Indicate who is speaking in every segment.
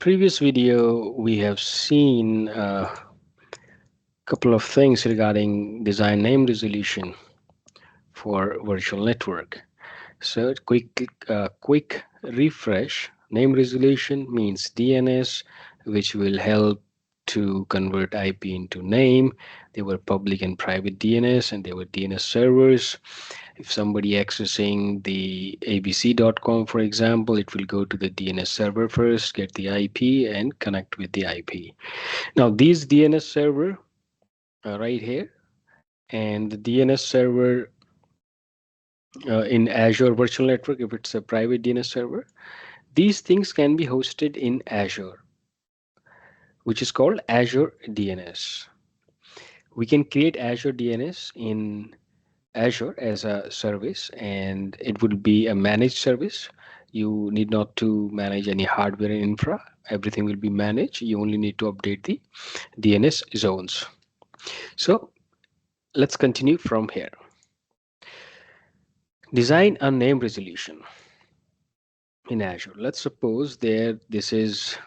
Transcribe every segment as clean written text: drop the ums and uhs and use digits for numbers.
Speaker 1: Previous video, we have seen a couple of things regarding design name resolution for virtual network. So quick refresh. Name resolution means DNS, which will help to convert IP into name. They were public and private DNS, and they were DNS servers. If somebody accessing the abc.com, for example, it will go to the DNS server first, get the IP, and connect with the IP. Now, these DNS server are right here, and the DNS server in Azure Virtual Network, if it's a private DNS server, these things can be hosted in Azure, which is called Azure DNS. We can create Azure DNS in Azure as a service, and it will be a managed service. You need not to manage any hardware and infra. Everything will be managed. You only need to update the DNS zones. So let's continue from here. Design a name resolution in Azure. Let's suppose this is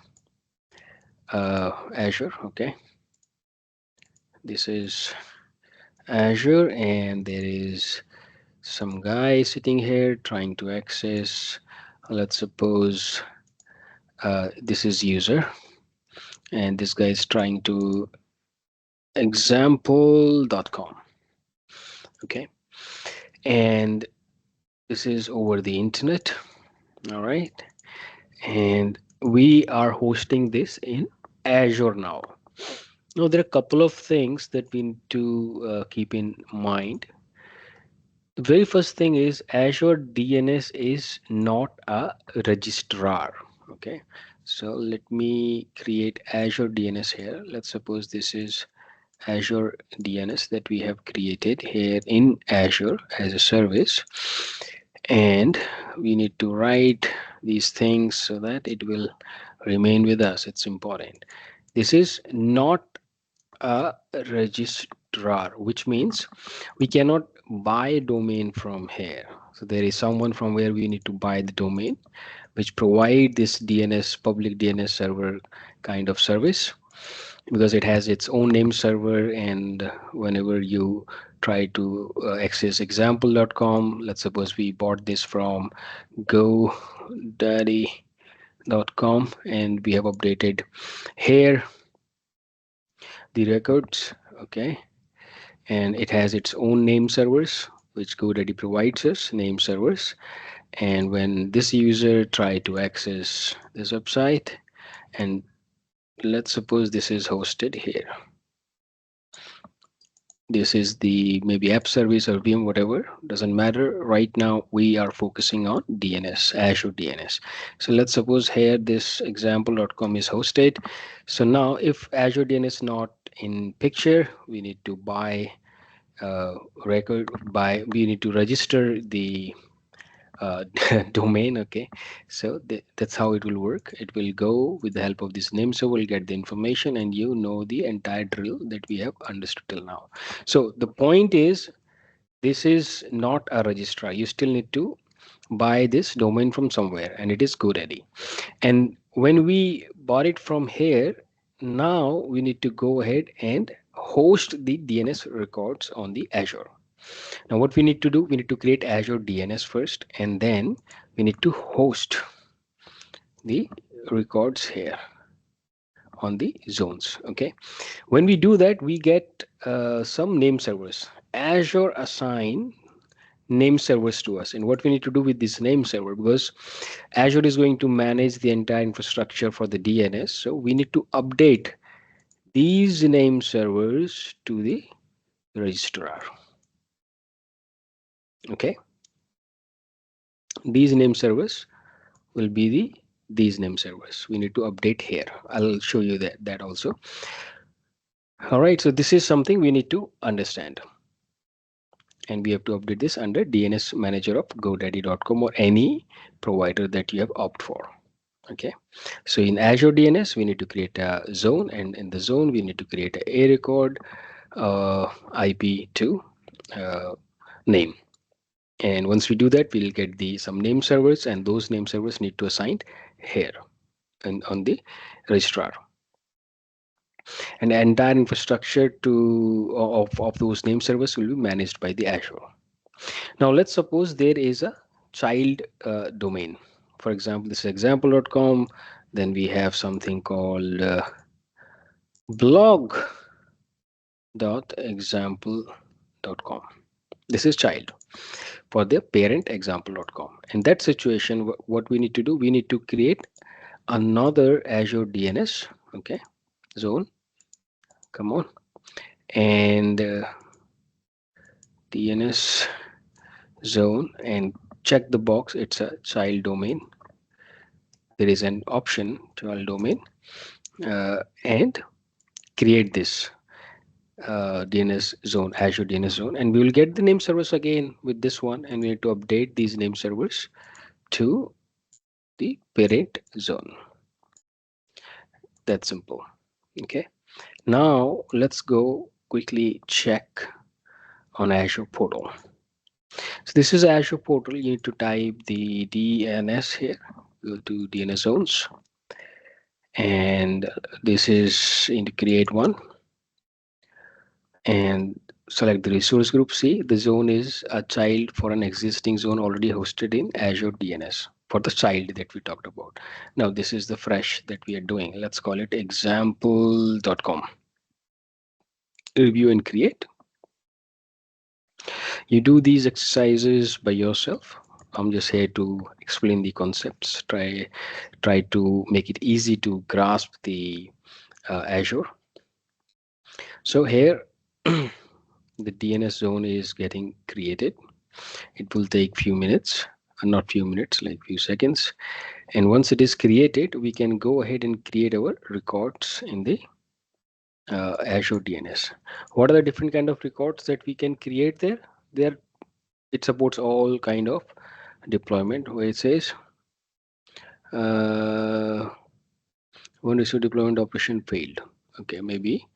Speaker 1: Azure. Okay, this is Azure, and there is some guy sitting here trying to access. Let's suppose this is user, and this guy is trying to example.com. Okay, and this is over the internet. All right, and we are hosting this in Azure now. Now there are a couple of things that we need to keep in mind. The very first thing is Azure DNS is not a registrar. Okay, so let me create Azure DNS here. Let's suppose this is Azure DNS that we have created here in Azure as a service, and we need to write these things so that it will remain with us. It's important. This is not a registrar, which means we cannot buy a domain from here. So there is someone from where we need to buy the domain, which provide this DNS, public DNS server kind of service, because it has its own name server. And whenever you try to access example.com, let's suppose we bought this from GoDaddy.com, and we have updated here the records. Okay, and it has its own name servers, which GoDaddy provides us name servers. And when this user try to access this website, and let's suppose this is hosted here, this is the maybe app service or VM, whatever, doesn't matter. Right now we are focusing on DNS, Azure DNS. So let's suppose here this example.com is hosted. So now if Azure DNS not in picture, we need to buy we need to register the domain. Okay, so that's how it will work. It will go with the help of this name, so we'll get the information, and you know the entire drill that we have understood till now. So the point is, this is not a registrar. You still need to buy this domain from somewhere, and it is GoDaddy. And when we bought it from here, now we need to go ahead and host the DNS records on the Azure. Now what we need to do, we need to create Azure DNS first, and then we need to host the records here on the zones. Okay, when we do that, we get some name servers. Azure assign name servers to us, and what we need to do with this name server, because Azure is going to manage the entire infrastructure for the DNS, so we need to update these name servers to the registrar. Okay, these name servers will be these name servers. We need to update here. I'll show you that also. All right, so this is something we need to understand, and we have to update this under DNS manager of GoDaddy.com or any provider that you have opted for. Okay, so in Azure DNS we need to create a zone, and in the zone we need to create a record IP2 name. And once we do that, we'll get some name servers, and those name servers need to assign here. on the registrar, and the entire infrastructure of those name servers will be managed by the Azure. Now let's suppose there is a child domain. For example, this is example.com. Then we have something called blog.example.com. This is child for the parent example.com. In that situation, what we need to do, we need to create another Azure DNS, okay, zone. Come on, and DNS zone, and check the box. It's a child domain. There is an option child domain, and create this DNS zone, Azure DNS zone, and we will get the name servers again with this one, and we need to update these name servers to the parent zone. That's simple. Okay. Now let's go quickly check on Azure portal. So this is Azure portal. You need to type the DNS here. Go to DNS zones, and this is in create one, and select the resource group. See, the zone is a child for an existing zone already hosted in Azure DNS for the child that we talked about. Now this is the fresh that we are doing. Let's call it example.com. Review and create. You do these exercises by yourself. I'm just here to explain the concepts, try to make it easy to grasp the Azure. So here the DNS zone is getting created. It will take few minutes, not few minutes, like few seconds. And once it is created, we can go ahead and create our records in the Azure DNS. What are the different kind of records that we can create there? It supports all kind of deployment, where it says one resource deployment operation failed. Okay, maybe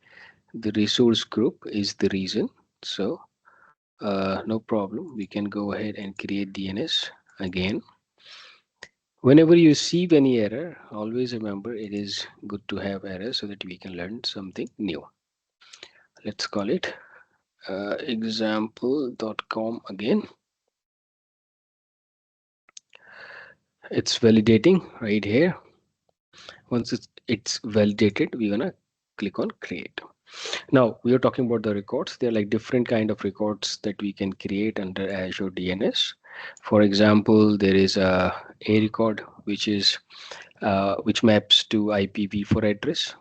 Speaker 1: the resource group is the reason. So no problem, we can go ahead and create DNS again. Whenever you receive any error, always remember it is good to have errors so that we can learn something new. Let's call it example.com again. It's validating right here. Once it's validated, we're gonna click on create. Now we are talking about the records. They're like different kind of records that we can create under Azure DNS. For example, there is a record which maps to IPv4 address.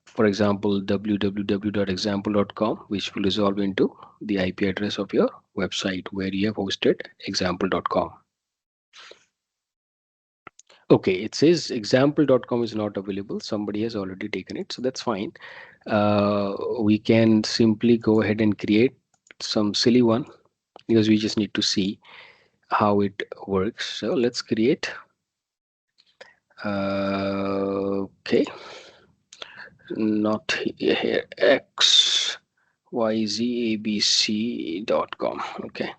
Speaker 1: For example, www.example.com, which will resolve into the IP address of your website where you have hosted example.com. Okay, it says example.com is not available. Somebody has already taken it, so that's fine. We can simply go ahead and create some silly one because we just need to see how it works. So let's create. Okay, not here. xyzabc.com. Okay.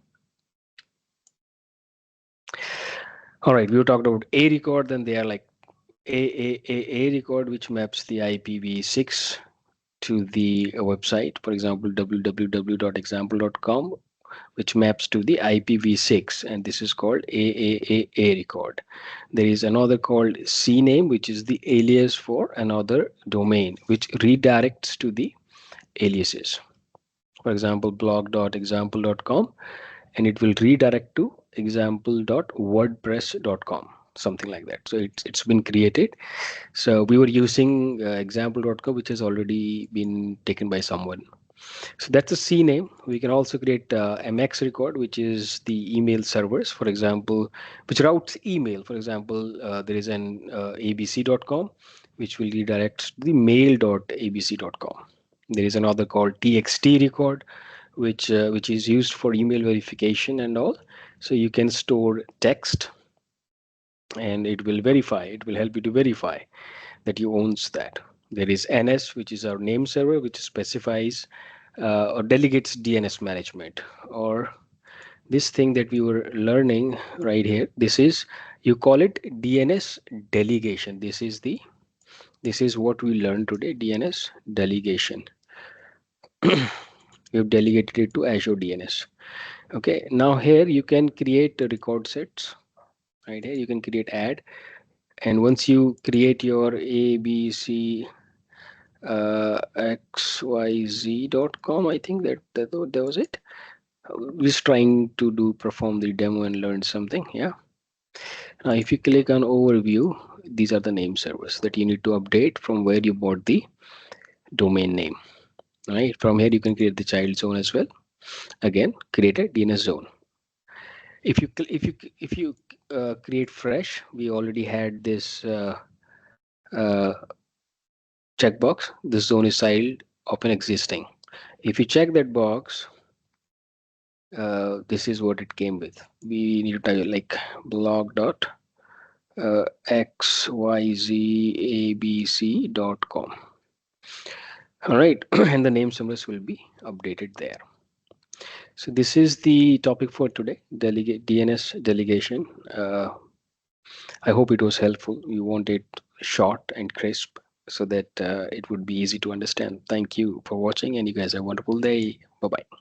Speaker 1: All right, we talked about a record, then they are like a record which maps the IPv6 to the website. For example, www.example.com, which maps to the IPv6, and this is called a record. There is another called CNAME, which is the alias for another domain, which redirects to the aliases. For example, blog.example.com, and it will redirect to example.wordpress.com, something like that. So it's been created. So we were using example.com, which has already been taken by someone. So that's a CNAME. We can also create MX record, which is the email servers, for example, which routes email. For example, there is an abc.com, which will redirect to the mail.abc.com. There is another called TXT record, which is used for email verification and all. So you can store text, and it will verify. It will help you to verify that you owns that. There is NS, which is our name server, which specifies or delegates DNS management. Or this thing that we were learning right here, this is You call it DNS delegation. This is what we learned today, DNS delegation. We have delegated it to Azure DNS. Okay, now here you can create record sets. Right here you can create add, and once you create your ABC xyz.com, I think that was it. Just trying to do perform the demo and learn something. Yeah. Now if you click on overview, these are the name servers that you need to update from where you bought the domain name. Right, from here you can create the child zone as well. Again, create a DNS zone. If you create fresh, we already had this uh, checkbox. This zone is child of an existing. If you check that box, this is what it came with. We need to type like blog dot xyzabc.com. All right, and the name symbols will be updated there. So this is the topic for today, delegate DNS delegation. I hope it was helpful. We want it short and crisp so that it would be easy to understand. Thank you for watching, and you guys have a wonderful day. Bye bye.